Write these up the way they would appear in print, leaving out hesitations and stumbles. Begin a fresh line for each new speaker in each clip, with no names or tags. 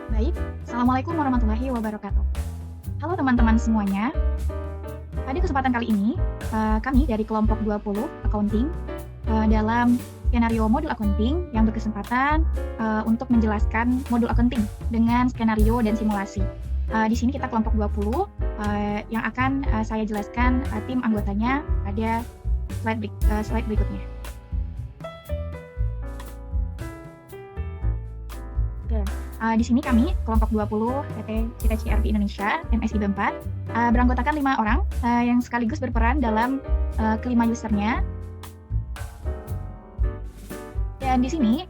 Baik, Assalamualaikum warahmatullahi wabarakatuh. Halo teman-teman semuanya, pada kesempatan kali ini, kami dari kelompok 20 Accounting, dalam skenario modul accounting yang berkesempatan untuk menjelaskan modul accounting dengan skenario dan simulasi. Di sini kita kelompok 20 yang akan saya jelaskan tim anggotanya pada slide berikutnya. Oke, di sini kami, kelompok 20 PT Cita CRP Indonesia, MSI B4, beranggotakan 5 orang yang sekaligus berperan dalam kelima usernya. Dan di sini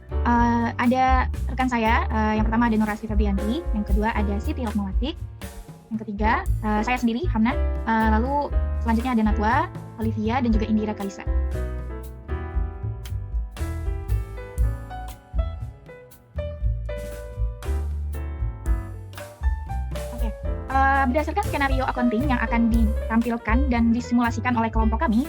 ada rekan saya, yang pertama ada Nurasi Febrianti, yang kedua ada Siti Rahmawati, yang ketiga saya sendiri, Hamna, lalu selanjutnya ada Natwa, Olivia, dan juga Indira Kalisa. Berdasarkan skenario accounting yang akan ditampilkan dan disimulasikan oleh kelompok kami,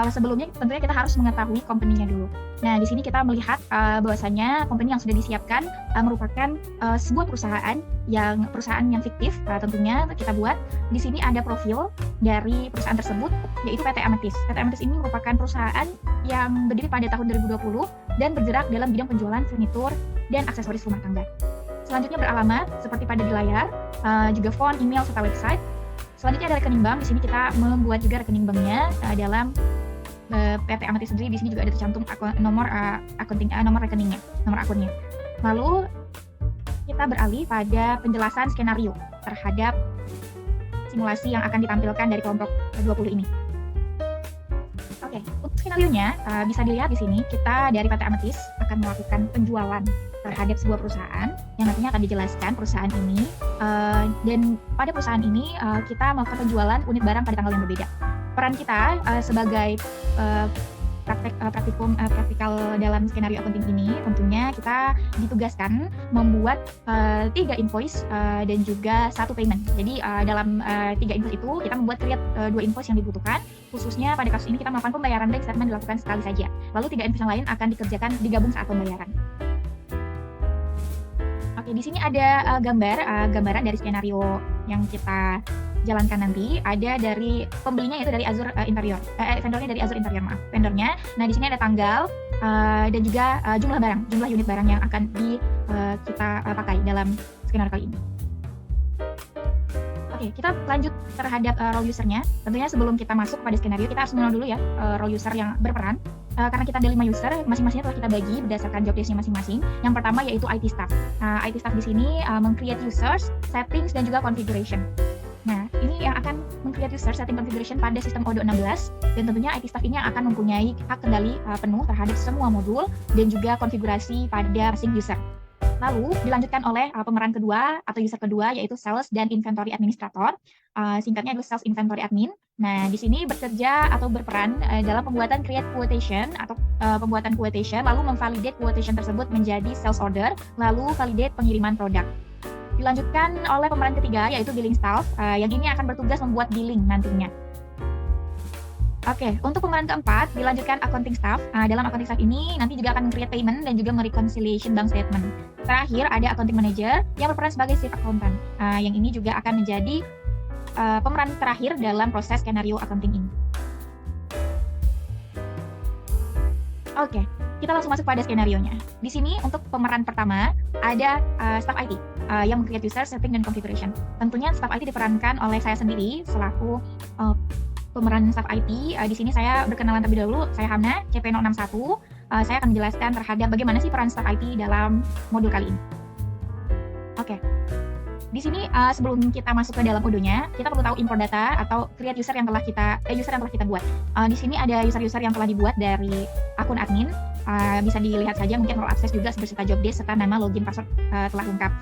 sebelumnya tentunya kita harus mengetahui company-nya dulu. Nah, di sini kita melihat bahwasanya company yang sudah disiapkan merupakan sebuah perusahaan yang fiktif, tentunya kita buat. Di sini ada profil dari perusahaan tersebut, yaitu PT Ametis. PT Ametis ini merupakan perusahaan yang berdiri pada tahun 2020 dan bergerak dalam bidang penjualan furnitur dan aksesoris rumah tangga. Selanjutnya beralamat seperti pada di layar, juga phone, email, serta website. Selanjutnya ada rekening bank. Di sini kita membuat juga rekening banknya dalam PT Ametis sendiri. Di sini juga ada tercantum nomor rekeningnya, nomor akunnya. Lalu kita beralih pada penjelasan skenario terhadap simulasi yang akan ditampilkan dari kelompok 20 ini. Oke, untuk skenarionya bisa dilihat di sini kita dari PT Ametis akan melakukan penjualan terhadap sebuah perusahaan yang nantinya akan dijelaskan perusahaan ini, dan pada perusahaan ini kita melakukan penjualan unit barang pada tanggal yang berbeda. Peran kita sebagai praktikal dalam skenario accounting ini, tentunya kita ditugaskan membuat 3 invoice dan juga 1 payment. Jadi dalam 3 invoice itu kita membuat create 2 invoice yang dibutuhkan. Khususnya pada kasus ini kita melakukan pembayaran bank statement dilakukan sekali saja. Lalu 3 invoice yang lain akan dikerjakan digabung saat pembayaran. Oke, di sini ada gambaran dari skenario yang kita jalankan nanti. Ada dari pembelinya, yaitu dari Azure Interior. Vendornya dari Azure Interior, maaf. Vendornya. Nah, di sini ada tanggal dan juga jumlah unit barang yang akan kita pakai dalam skenario kali ini. Oke, kita lanjut terhadap role usernya. Tentunya sebelum kita masuk pada skenario, kita harus mengenal dulu ya role user yang berperan. Karena kita ada 5 user, masing-masingnya telah kita bagi berdasarkan job desk-nya masing-masing. Yang pertama yaitu IT staff. IT staff di sini meng-create users, settings, dan juga configuration. Nah, ini yang akan meng-create user, setting, configuration pada sistem Odoo 16. Dan tentunya IT staff ini yang akan mempunyai hak kendali penuh terhadap semua modul dan juga konfigurasi pada masing user. Lalu dilanjutkan oleh pemeran kedua atau user kedua, yaitu sales dan inventory administrator. Singkatnya adalah sales inventory admin. Nah, di sini bekerja atau berperan dalam pembuatan create quotation atau pembuatan quotation, lalu memvalidate quotation tersebut menjadi sales order, lalu validate pengiriman produk. Dilanjutkan oleh pemeran ketiga, yaitu billing staff, yang ini akan bertugas membuat billing nantinya. Oke, untuk pemeran keempat dilanjutkan accounting staff. Dalam accounting staff ini nanti juga akan create payment dan juga mereconciliation bank statement. Terakhir ada accounting manager yang berperan sebagai chief accountant. Yang ini juga akan menjadi pemeran terakhir dalam proses skenario accounting ini. Oke, kita langsung masuk pada skenarionya. Di sini untuk pemeran pertama ada staff IT yang meng-create user, setting, dan configuration. Tentunya staff IT diperankan oleh saya sendiri selaku pemeran staff IT. Di sini saya berkenalan terlebih dahulu. Saya Hamna, CP061. Saya akan menjelaskan terhadap bagaimana sih peran staff IT dalam modul kali ini. Oke. Di sini sebelum kita masuk ke dalam Odoo-nya, kita perlu tahu import data atau create user yang telah kita buat. Di sini ada user-user yang telah dibuat dari akun admin. Bisa dilihat saja, mungkin role access juga beserta job desk serta nama, login, password telah lengkap.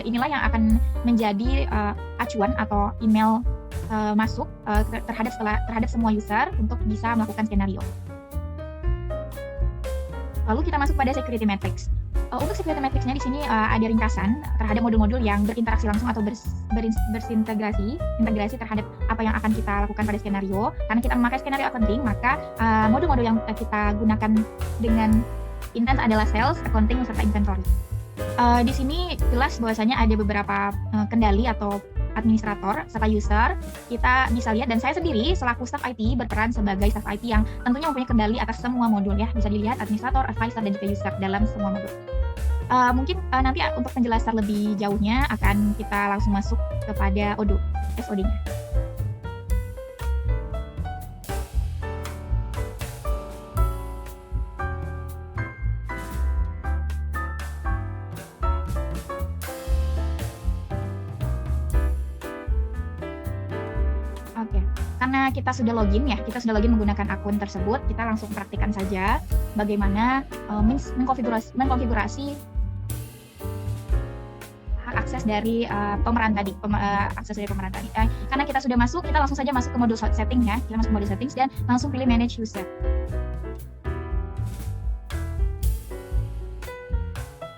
Inilah yang akan menjadi acuan atau email masuk terhadap semua user untuk bisa melakukan skenario. Lalu kita masuk pada security matrix. Untuk security matrix-nya di sini ada ringkasan terhadap modul-modul yang berinteraksi langsung atau integrasi terhadap apa yang akan kita lakukan pada skenario. Karena kita memakai skenario accounting, maka modul-modul yang kita gunakan dengan intens adalah sales, accounting, serta inventory. Di sini jelas bahwasanya ada beberapa kendali atau administrator serta user. Kita bisa lihat, dan saya sendiri selaku staff IT berperan sebagai staff IT yang tentunya mempunyai kendali atas semua modul ya. Bisa dilihat administrator, advisor, dan juga user dalam semua modul. Mungkin nanti untuk penjelasan lebih jauhnya akan kita langsung masuk kepada Odoo, SOD-nya. Oke, karena kita sudah login ya, kita sudah login menggunakan akun tersebut, kita langsung praktikkan saja bagaimana mengkonfigurasi hak akses dari pemeran tadi, karena kita sudah masuk, kita langsung saja masuk ke modul setting ya, kita masuk ke modul settings dan langsung pilih manage user.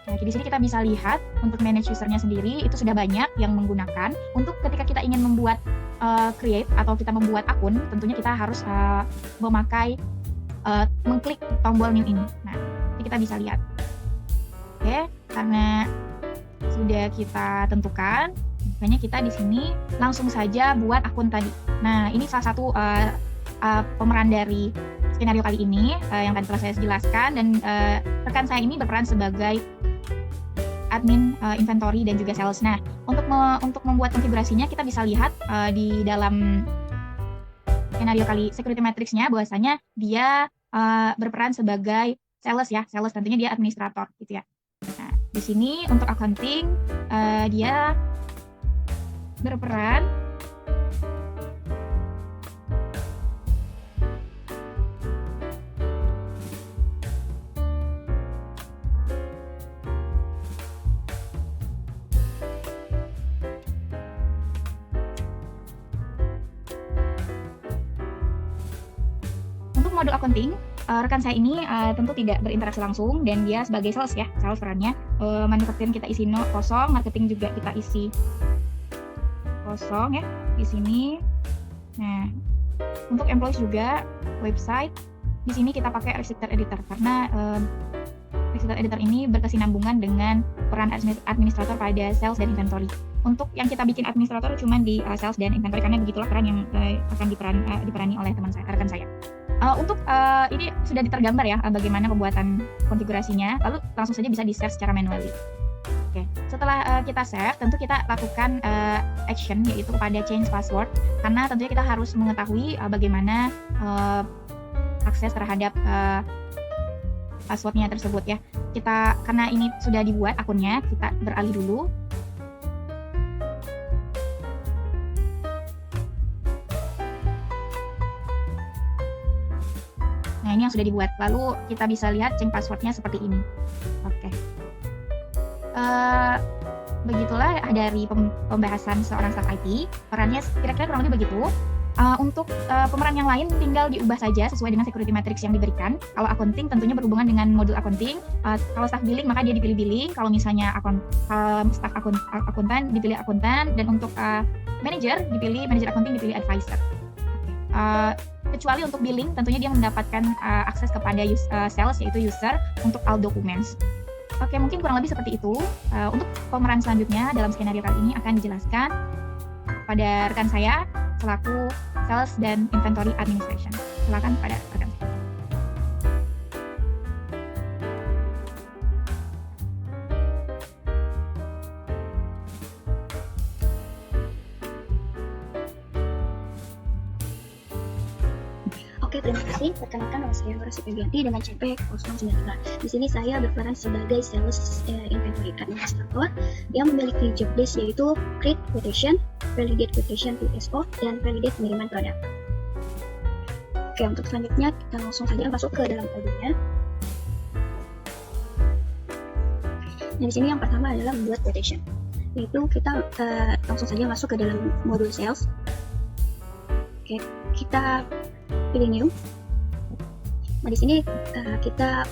Nah, di sini kita bisa lihat untuk manage usernya sendiri itu sudah banyak yang menggunakan. Untuk ketika kita ingin membuat create atau kita membuat akun, tentunya kita harus mengklik tombol new ini. Nah, jadi kita bisa lihat. Oke, karena sudah kita tentukan, makanya kita di sini langsung saja buat akun tadi. Nah, ini salah satu pemeran dari skenario kali ini yang tadi telah saya jelaskan, dan rekan saya ini berperan sebagai admin inventory dan juga sales. Nah, untuk membuat konfigurasinya kita bisa lihat di dalam skenario kali security matrix-nya bahwasanya dia berperan sebagai sales ya, sales tentunya dia administrator gitu ya. Nah, di sini untuk accounting dia berperan modul accounting, rekan saya ini tentu tidak berinteraksi langsung dan dia sebagai sales ya, sales perannya. Manufacturing kita isi kosong, marketing juga kita isi kosong ya di sini. Nah, untuk employees juga website di sini kita pakai register editor karena register editor ini berkesinambungan dengan peran administrator pada sales dan inventory. Untuk yang kita bikin administrator cuma di sales dan inventory karena begitulah peran yang akan diperani oleh rekan saya. Untuk ini sudah tergambar ya bagaimana pembuatan konfigurasinya, lalu langsung saja bisa di-save secara manually. Oke, setelah kita save, tentu kita lakukan action yaitu pada change password, karena tentunya kita harus mengetahui bagaimana akses terhadap passwordnya tersebut ya. Karena ini sudah dibuat akunnya, kita beralih dulu. Nah, ini yang sudah dibuat. Lalu kita bisa lihat change passwordnya seperti ini. Oke. Begitulah dari pembahasan seorang staff IT. Perannya kira-kira kurang lebih begitu. Untuk pemeran yang lain tinggal diubah saja sesuai dengan security matrix yang diberikan. Kalau accounting tentunya berhubungan dengan modul accounting. Kalau staff billing maka dia dipilih billing. Kalau misalnya staff akuntan dipilih akuntan. Dan untuk manager dipilih manager accounting, dipilih advisor. Kecuali untuk billing tentunya dia mendapatkan akses kepada sales yaitu user untuk all documents. Oke, mungkin kurang lebih seperti itu. Untuk pemeran selanjutnya dalam skenario kali ini akan dijelaskan pada rekan saya selaku sales dan inventory administration. Silakan pada rekan saya.
Oke, terima kasih. Perkenalkan nama saya Nora Supebianti dengan CP 095. Di sini saya berperan sebagai sales inventory administrator yang memiliki job desk yaitu create quotation, validate quotation to SO, dan validate pengiriman produk. Oke, untuk selanjutnya kita langsung saja masuk ke dalam kodenya. Nah, di sini yang pertama adalah membuat quotation. Yaitu kita langsung saja masuk ke dalam modul sales. Oke, kita pilih new. Nah, di sini kita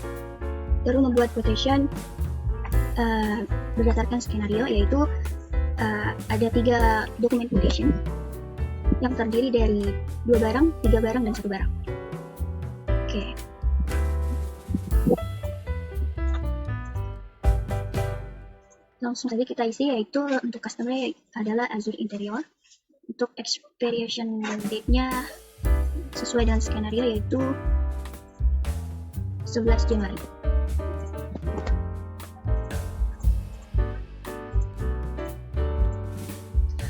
baru membuat quotation berdasarkan skenario, yaitu ada 3 dokumen quotation yang terdiri dari 2 barang, 3 barang, dan 1 barang. Oke. langsung saja kita isi, yaitu untuk customer adalah Azure Interior. Untuk expiration date-nya sesuai dengan skenario, yaitu 11 Januari.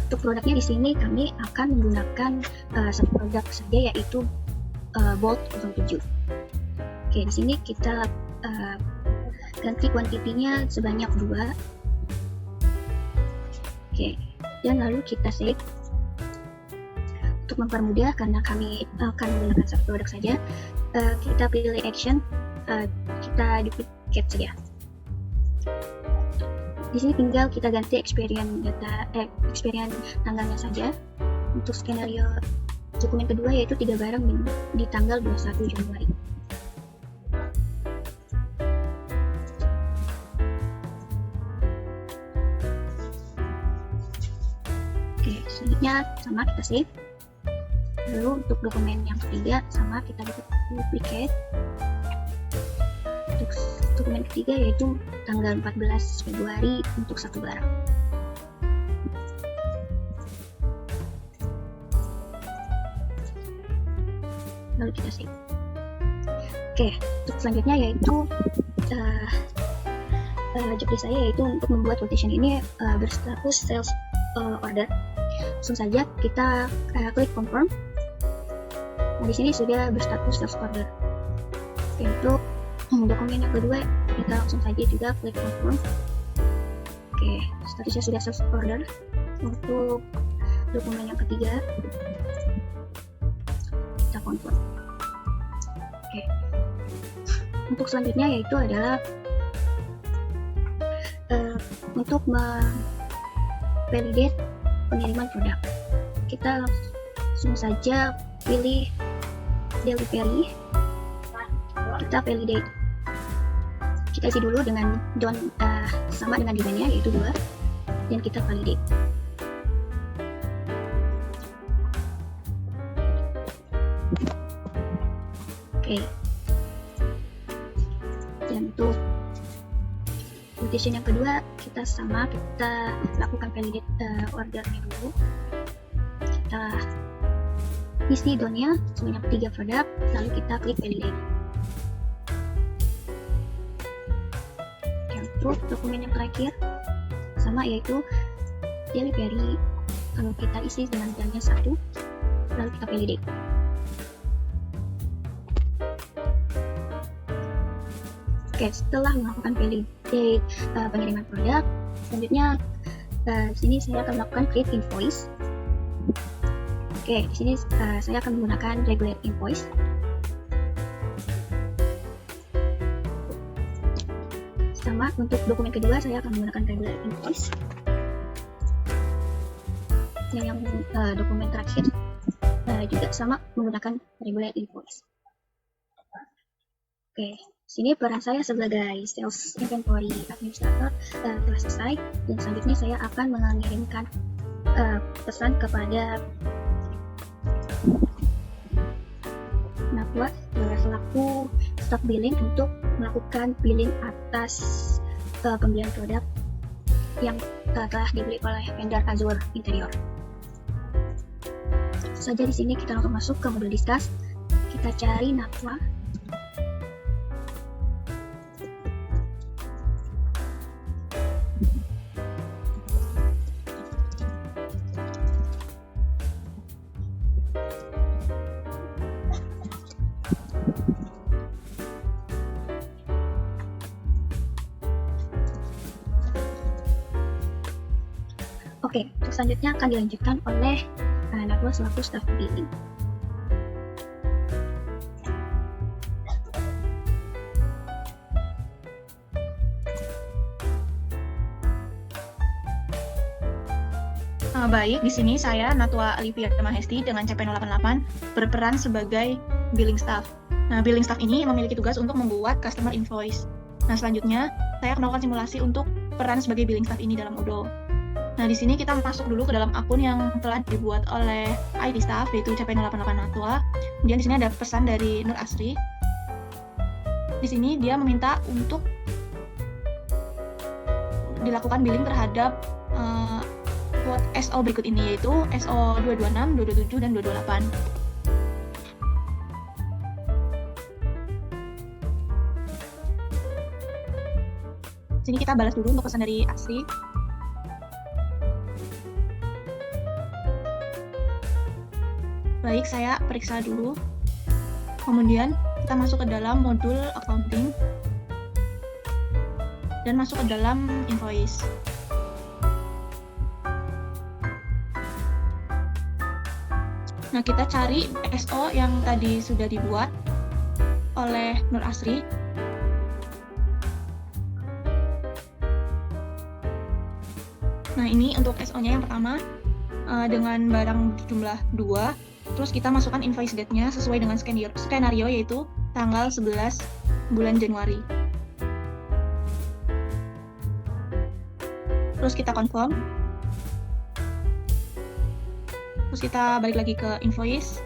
Untuk produknya di sini kami akan menggunakan satu produk saja, yaitu Bolt 07. Oke, di sini kita ganti kuantitinya sebanyak 2. Oke, dan lalu kita save. Untuk mempermudah, karena kami akan menggunakan satu produk saja, kita pilih action, kita duplicate saja. Di sini tinggal kita ganti experience tanggalnya saja. Untuk skenario dokumen kedua, yaitu 3 barang di tanggal 21 Januari. Oke, selanjutnya sama kita save. Lalu untuk dokumen yang ketiga sama kita duplicate. Untuk dokumen ketiga, yaitu tanggal 14 Februari untuk 1 barang. Lalu kita save. Oke, untuk selanjutnya yaitu job desk saya, yaitu untuk membuat quotation ini berstatus sales order. Langsung saja kita klik confirm. Nah, di sini sudah berstatus sales order. Oke, untuk dokumen yang kedua kita langsung saja juga klik confirm. Oke, statusnya sudah sales order. Untuk dokumen yang ketiga kita confirm. Oke, untuk selanjutnya yaitu adalah untuk validate pengiriman produk. Kita langsung saja pilih delivery, kita validate. Kita isi dulu dengan sama dengan demandnya, yaitu 2, dan kita validate. Oke, dan untuk quotation yang kedua kita lakukan validate ordernya dulu. Kita isi donnya sebanyak 3 produk, lalu kita klik validate. Untuk dokumen yang terakhir sama, yaitu delivery, kalau kita isi dengan jamnya 1, lalu kita validate. Oke, setelah melakukan validate pengiriman produk, selanjutnya di sini saya akan melakukan create invoice. Oke, di sini saya akan menggunakan regular invoice. Sama untuk dokumen kedua saya akan menggunakan regular invoice. Yang dokumen terakhir juga sama menggunakan regular invoice. Oke, sini peran saya sebagai sales inventory administrator telah selesai, dan selanjutnya saya akan mengirimkan pesan kepada Natwa selaku stock billing untuk melakukan billing atas pembelian produk yang telah dibeli oleh vendor Azure Interior. Saja di sini kita langsung masuk ke modul discuss. Kita cari Natwa. Oke, selanjutnya akan dilanjutkan oleh Natwa selaku staff billing.
Baik, di sini saya Natwa Olivia Mahesti dengan CP088 berperan sebagai billing staff. Nah, billing staff ini memiliki tugas untuk membuat customer invoice. Nah, selanjutnya saya akan melakukan simulasi untuk peran sebagai billing staff ini dalam Odoo. Nah, di sini kita masuk dulu ke dalam akun yang telah dibuat oleh IT staff, yaitu CP088 Natwa. Kemudian di sini ada pesan dari Nur Asri. Di sini dia meminta untuk dilakukan billing terhadap quote SO berikut ini, yaitu SO 226, 227, dan 228. Sini kita balas dulu untuk pesan dari Asri. Baik, saya periksa dulu. Kemudian kita masuk ke dalam modul accounting dan masuk ke dalam invoice. Nah, kita cari SO yang tadi sudah dibuat oleh Nur Asri. Nah, ini untuk SO-nya yang pertama dengan barang jumlah 2. Terus kita masukkan invoice date-nya sesuai dengan skenario, yaitu tanggal 11 bulan Januari. Terus kita confirm. Terus kita balik lagi ke invoice.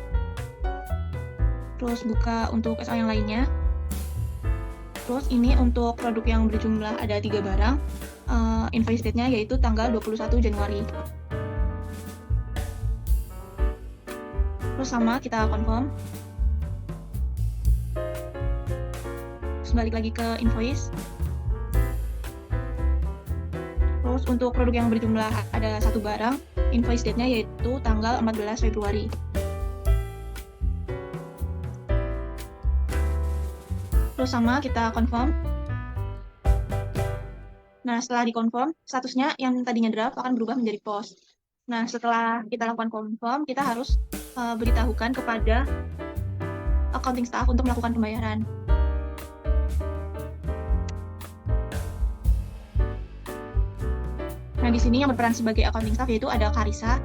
Terus buka untuk SO yang lainnya. Terus ini untuk produk yang berjumlah ada 3 barang. Invoice date-nya yaitu tanggal 21 Januari. Terus sama kita confirm. Terus balik lagi ke invoice. Terus untuk produk yang berjumlah ada 1 barang, invoice date-nya yaitu tanggal 14 Februari. Terus sama kita confirm. Nah, setelah di-confirm, statusnya yang tadinya draft akan berubah menjadi post. Nah, setelah kita lakukan confirm, kita harus beritahukan kepada accounting staff untuk melakukan pembayaran. Nah, di sini yang berperan sebagai accounting staff yaitu ada Karisa.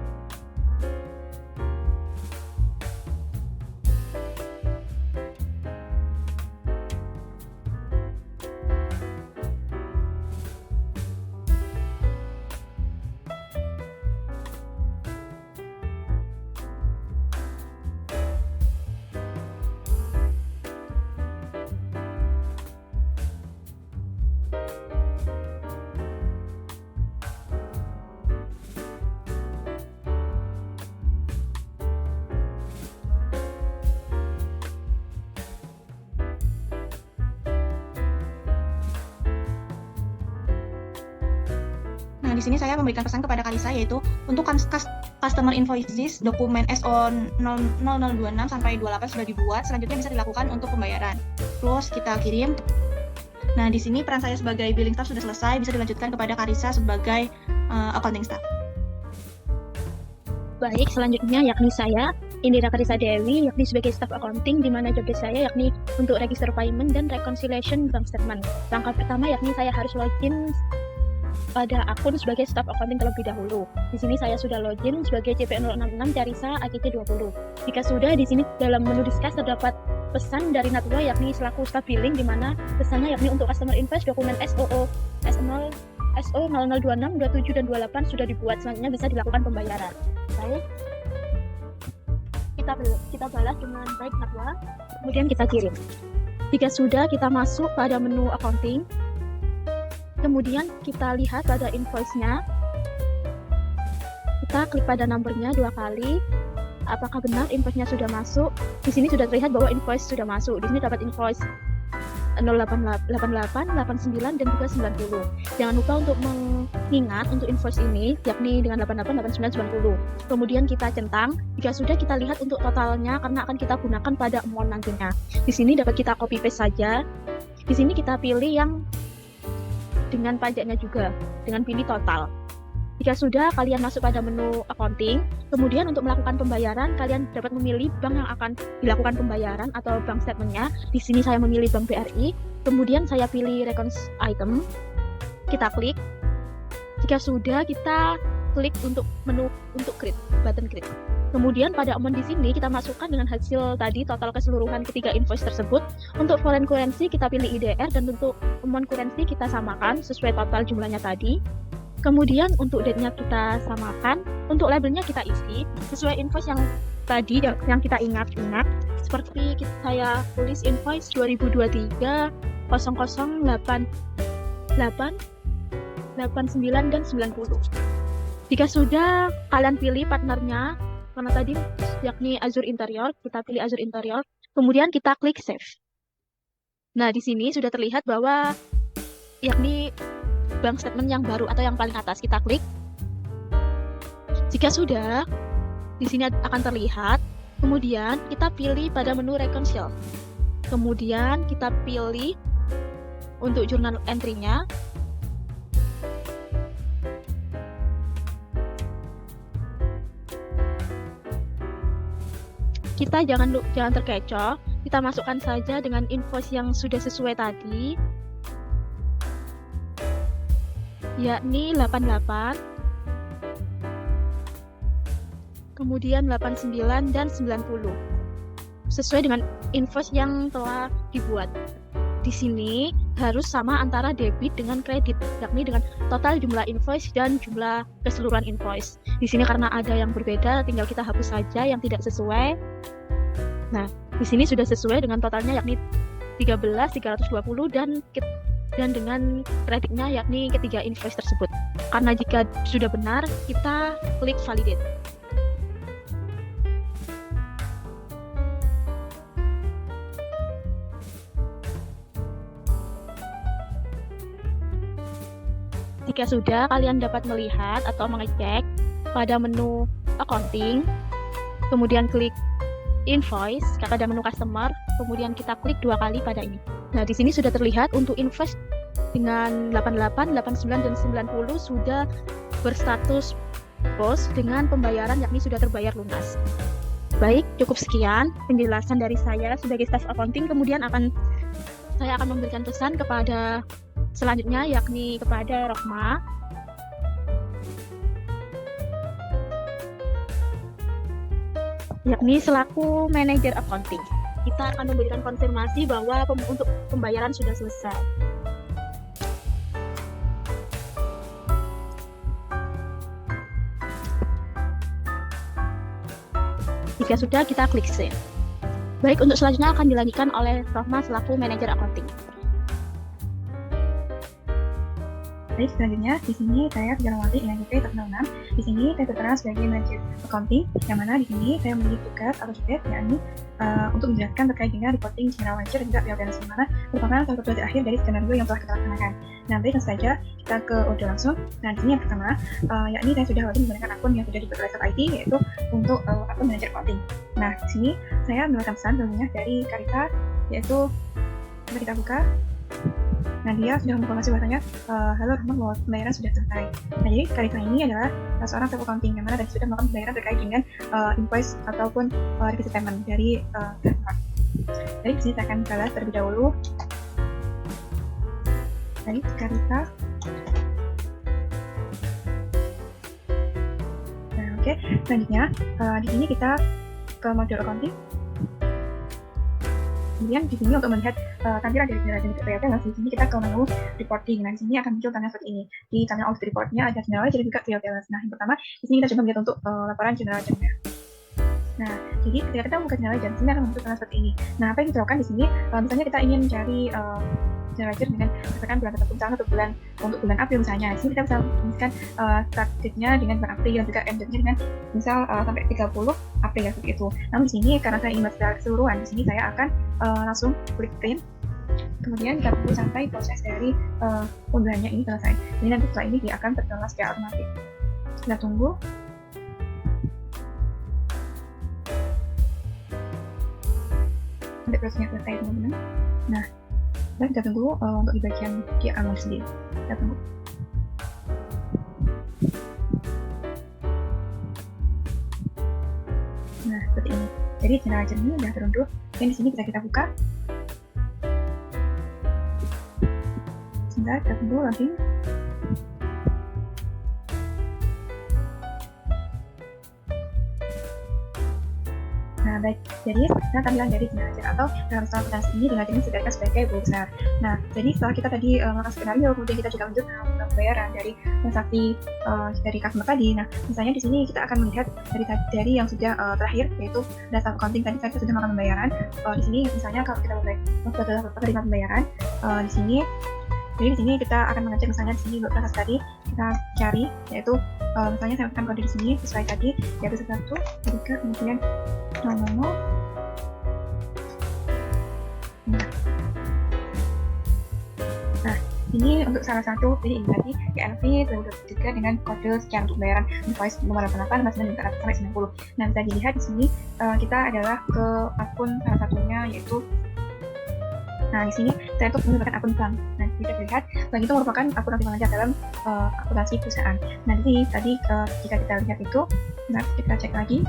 Nah, di sini saya memberikan pesan kepada Karisa, yaitu untuk customer invoices dokumen SO 0026 sampai 28 sudah dibuat, selanjutnya bisa dilakukan untuk pembayaran. Terus kita kirim. Nah, di sini peran saya sebagai billing staff sudah selesai, bisa dilanjutkan kepada Karisa sebagai accounting staff.
Baik, selanjutnya yakni saya, Indira Karisa Dewi, yakni sebagai staff accounting, di mana job desk saya yakni untuk register payment dan reconciliation bank statement. Langkah pertama yakni saya harus login pada akun sebagai staff accounting terlebih dahulu. Di sini saya sudah login sebagai CP066 Carisa AGC20. Jika sudah, di sini dalam menu discuss terdapat pesan dari Natwa yakni selaku staff billing, di mana pesannya yakni untuk customer invoice dokumen SO 0026, 27 dan 28 sudah dibuat, selanjutnya bisa dilakukan pembayaran. Baik, kita balas dengan baik Natwa, kemudian kita kirim. Jika sudah, kita masuk pada menu accounting. Kemudian kita lihat pada invoice-nya, kita klik pada nomornya 2 kali. Apakah benar invoice-nya sudah masuk? Di sini sudah terlihat bahwa invoice sudah masuk. Di sini dapat invoice 088, 89 dan juga 90. Jangan lupa untuk mengingat untuk invoice ini yakni dengan 88, 89, 90. Kemudian kita centang. Jika sudah, kita lihat untuk totalnya karena akan kita gunakan pada amount nantinya. Di sini dapat kita copy paste saja. Di sini kita pilih yang dengan pajaknya juga, dengan pilih total. Jika sudah, kalian masuk pada menu accounting. Kemudian untuk melakukan pembayaran, kalian dapat memilih bank yang akan dilakukan pembayaran atau bank statementnya. Di sini saya memilih Bank BRI. Kemudian saya pilih Reconcile item. Kita klik. Jika sudah, kita klik untuk menu untuk create, button create. Kemudian pada amount di sini kita masukkan dengan hasil tadi total keseluruhan ketiga invoice tersebut. Untuk foreign currency kita pilih IDR dan untuk amount currency kita samakan sesuai total jumlahnya tadi. Kemudian untuk date-nya kita samakan, untuk labelnya kita isi sesuai invoice yang tadi yang kita ingat. Seperti saya tulis invoice 2023 0088 89, dan 90. Jika sudah, kalian pilih partnernya, karena tadi yakni Azure Interior, kita pilih Azure Interior, kemudian kita klik Save. Nah, di sini sudah terlihat bahwa yakni bank statement yang baru atau yang paling atas, kita klik. Jika sudah, di sini akan terlihat, kemudian kita pilih pada menu Reconcile. Kemudian kita pilih untuk jurnal entry-nya. Kita jangan terkecoh, kita masukkan saja dengan invoice yang sudah sesuai tadi, yakni 88, kemudian 89 dan 90, sesuai dengan invoice yang telah dibuat. Di sini harus sama antara debit dengan kredit, yakni dengan total jumlah invoice dan jumlah keseluruhan invoice. Di sini karena ada yang berbeda, tinggal kita hapus saja yang tidak sesuai. Nah, di sini sudah sesuai dengan totalnya, yakni 13.320 dan dengan kreditnya yakni ketiga invoice tersebut. Karena jika sudah benar, kita klik validate. Jika sudah, kalian dapat melihat atau mengecek pada menu accounting, kemudian klik invoice, pada menu customer, kemudian kita klik 2 kali pada ini. Nah, di sini sudah terlihat untuk invoice dengan 88, 89, dan 90 sudah berstatus post dengan pembayaran yakni sudah terbayar lunas. Baik, cukup sekian penjelasan dari saya sebagai staff accounting. Kemudian saya akan memberikan pesan kepada selanjutnya, yakni kepada Rohma. Yakni selaku manajer accounting. Kita akan memberikan konfirmasi bahwa untuk pembayaran sudah selesai. Jika sudah, kita klik save. Baik, untuk selanjutnya akan dilanjutkan oleh Rohma selaku manajer accounting.
Baik, selanjutnya di sini saya sudah mewakili INJP Terminal 6. Di sini saya berperan sebagai manajer accounting, yang mana di sini saya memiliki tugas atau tugas yakni untuk menjelaskan terkait dengan reporting general ledger dan juga pihak balance, yang mana merupakan salah satu tugas akhir dari skenario yang telah kita laksanakan. Nah, baik, langsung saja kita ke audio langsung. Nah, di sini yang pertama, yakni saya sudah wajib menggunakan akun yang sudah dibuat oleh Staff IT, yaitu untuk akun manajer accounting. Nah, di sini saya mendapatkan pesan sebelumnya dari Karita, yaitu coba kita buka. Nah, dia sudah menginformasi bahwasanya halo Rahman, bahwa pembayaran sudah selesai. Nah, jadi Karita ini adalah seorang staff accounting yang mana tadi sudah melakukan pembayaran terkait dengan invoice ataupun requisite payment dari customer. Jadi di sini saya akan balas terlebih dahulu. Baik, Karita. Nah, oke. Selanjutnya di sini kita ke modul accounting. Kemudian di sini untuk melihat tampilan dari general ledger PL, di sini kita ke menu reporting. Nah, di sini akan muncul tampilan seperti ini. Di tampilan audit reportnya ada general ledger dan juga PL balance. Nah, yang pertama di sini kita coba melihat untuk laporan general ledger-nya. Nah, jadi ketika kita membuka general ledger, di sini akan muncul tampilan seperti ini. Nah, apa yang kita lakukan di sini? Misalnya kita ingin mencari general ledger dengan misalkan bulan tertentu, misalnya untuk bulan April misalnya. Di sini kita bisa menuliskan start date-nya dengan bulan April dan juga end date-nya dengan misal sampai 30 April seperti itu. Namun di sini karena saya ingin secara keseluruhan, di sini saya akan langsung klik print. Kemudian kita tunggu sampai proses dari unduhannya ini selesai. Jadi nanti setelah ini dia akan terdownload secara otomatis. Kita tunggu. Sampai prosesnya selesai teman-teman. Nah, dan kita tunggu untuk di bagian dia aman sendiri. Kita tunggu. Nah, seperti ini. Jadi general ledger ini sudah terunduh. Dan di sini bisa kita buka. Sebentar, kita tunggu login. Nah, baik. Jadi, tampilan dari general ledger atau dalam skala akuntansi ini general ledger ini disediakan sebagai buku besar. Nah, jadi setelah kita tadi melakukan skenario, kemudian kita juga lanjut melakukan pembayaran dari transaksi dari customer tadi. Nah, misalnya di sini kita akan melihat dari yang sudah terakhir, yaitu data accounting tadi kita sudah melakukan pembayaran. Di sini misalnya kalau kita terima pembayaran, di sini
Jadi di sini kita akan mengecek misalnya di sini untuk transaksi tadi kita cari yaitu misalnya saya tekan kode di sini sesuai tadi yaitu 1, 3, kemudian 000. Nah, ini untuk salah satu, jadi ini tadi KNV 2023 dengan kode sekian untuk pembayaran invoice nomor 88 sampai 90. Nah, bisa dilihat di sini kita adalah ke akun salah satunya yaitu, nah di sini saya itu menggunakan akun bank. Nah, bisa dilihat bank itu merupakan akun aktif pelajar dalam akuntansi perusahaan. Nah, di sini tadi jika kita lihat itu, nah kita cek lagi.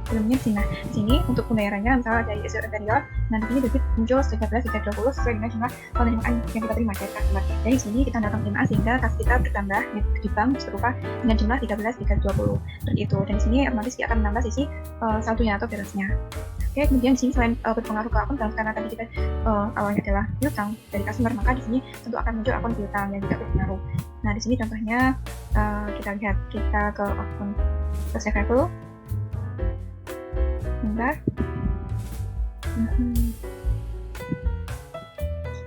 Sebelumnya di sini untuk pembayarannya misalnya dari SR anterior, nah di sini debit muncul 13.320 sesuai dengan jumlah penerimaan yang kita terima dari customer. Dari sini kita mendapatkan penerimaan sehingga kas kita bertambah di bank berupa dengan jumlah 13.320 seperti itu. Dan di sini otomatis kita akan menambah sisi saldonya atau balance-nya. Oke, kemudian di sini selain berpengaruh ke akun bank karena tadi kita awalnya adalah piutang dari customer, maka di sini tentu akan muncul akun piutang yang juga berpengaruh. Nah, di sini contohnya kita lihat kita ke akun receivable. Bentar.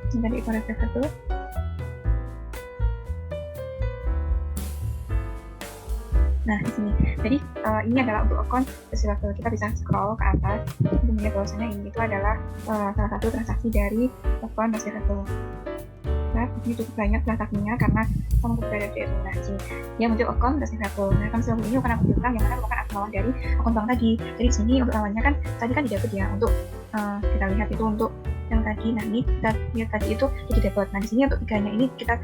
Bentar di koreksi satu. Nah, di sini. Jadi ini adalah untuk akun receivable. Kita bisa scroll ke atas. Untuk melihat bahwasanya ini itu adalah salah satu transaksi dari akun receivable. Nah, ini cukup banyak transaksinya karena sama berbeda dari nah sini dia muncul akun receivable. Nah, akun receivable ini bukan akun piutang yang mana merupakan akun lawan dari akun bank tadi. Jadi di sini untuk lawannya kan tadi kan di debit ya, untuk kita lihat itu untuk yang tadi. Nah, ini kita lihat tadi itu jadi debit. Nah, di sini untuk tiganya ini kita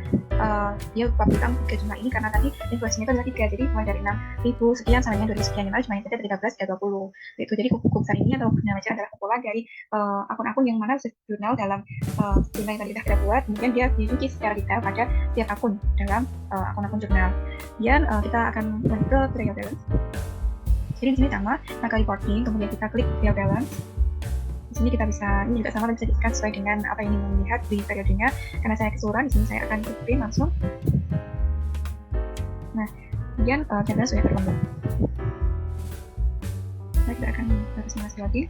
dia lupa piutang 3 jumlah ini karena tadi invoice-nya itu adalah 3, jadi mulai dari 6.000 sekian sampai 2.000 sekian, yang mana cuma tadi 13.320 itu. Jadi kuku besar ini atau namanya adalah kumpulan dari akun-akun yang mana jurnal dalam jurnal yang tadi kita buat, kemudian dia dirinci secara detail pada setiap akun dalam akun-akun jurnal. Kemudian kita akan lanjut ke trial balance. Jadi di sini sama, maka reporting, kemudian kita klik trial balance. Di sini kita bisa, ini juga sama bisa disesuaikan sesuai dengan apa yang ingin melihat di periodenya. Karena saya keseluruhan, di sini saya akan klik print langsung. Nah, kemudian channel sudah terkembang. Nah, kita akan simulasi lagi.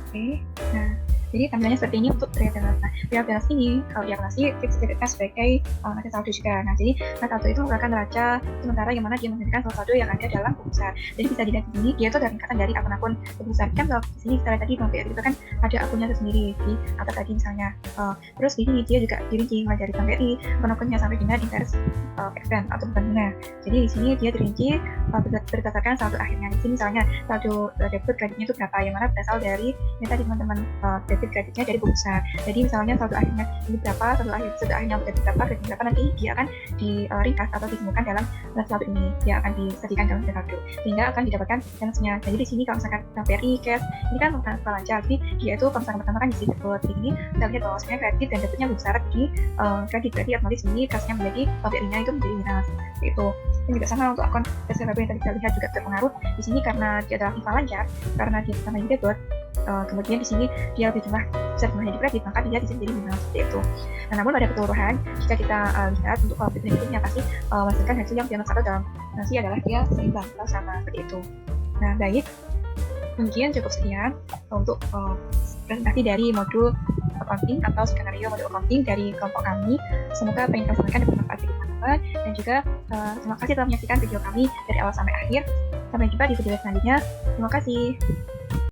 Oke, nah jadi tampilannya seperti ini untuk trial balance. Nah, trial balance ini kalau diakumulasi kita sebutkan sebagai neraca saldo juga. Nah, jadi neraca saldo itu merupakan neraca sementara yang mana dia menunjukkan saldo yang ada dalam buku besar. Jadi bisa dilihat di sini dia itu ada ringkasan dari akun-akun buku besar. Kan kalau di sini setelah tadi Bank BRI itu kan ada akunnya tersendiri di atas tadi misalnya. Terus di sini dia juga dirinci mulai dari Bank BRI, akun-akunnya sampai dengan interest expense atau beban bunga. Jadi di sini dia dirinci berdasarkan saldo akhirnya. Di sini misalnya saldo debit kreditnya itu berapa, yang mana berasal dari ini tadi teman-teman debit kreditnya dari buku besar. Jadi misalnya saldo akhirnya ini berapa, saldo akhirnya debit berapa, kredit berapa, nanti dia akan diringkas atau ditemukan dalam saldo ini. Dia akan disajikan dalam saldo sehingga akan didapatkan balance-nya. Jadi di sini kalau misalkan Bank BRI cash ini kan transfer lancar, jadi dia itu kalau misalkan pertama kan di debit. Di sini kita lihat bahwasanya kredit dan debitnya lebih besar di kredit, berarti otomatis ini cashnya menjadi Bank BRI-nya itu menjadi minus. Itu. Ini juga sama untuk akun receivable yang tadi kita lihat juga terpengaruh. Di sini karena dia adalah rival lancar, karena dia sama di debit, kemudian di sini dia lebih jumlah besar jumlahnya di kredit, maka dia bisa jadi minus seperti itu. Nah, namun pada keseluruhan jika kita lihat untuk profit berikutnya pasti menghasilkan hasil yang dianggap satu dalam nasi adalah dia seimbang atau sama seperti itu. Nah, baik, mungkin cukup sekian untuk presentasi dari modul accounting atau skenario modul accounting dari kelompok kami. Semoga apa yang kami sampaikan dapat bermanfaat bagi teman-teman, dan juga terima kasih telah menyaksikan video kami dari awal sampai akhir. Sampai jumpa di video selanjutnya. Terima kasih.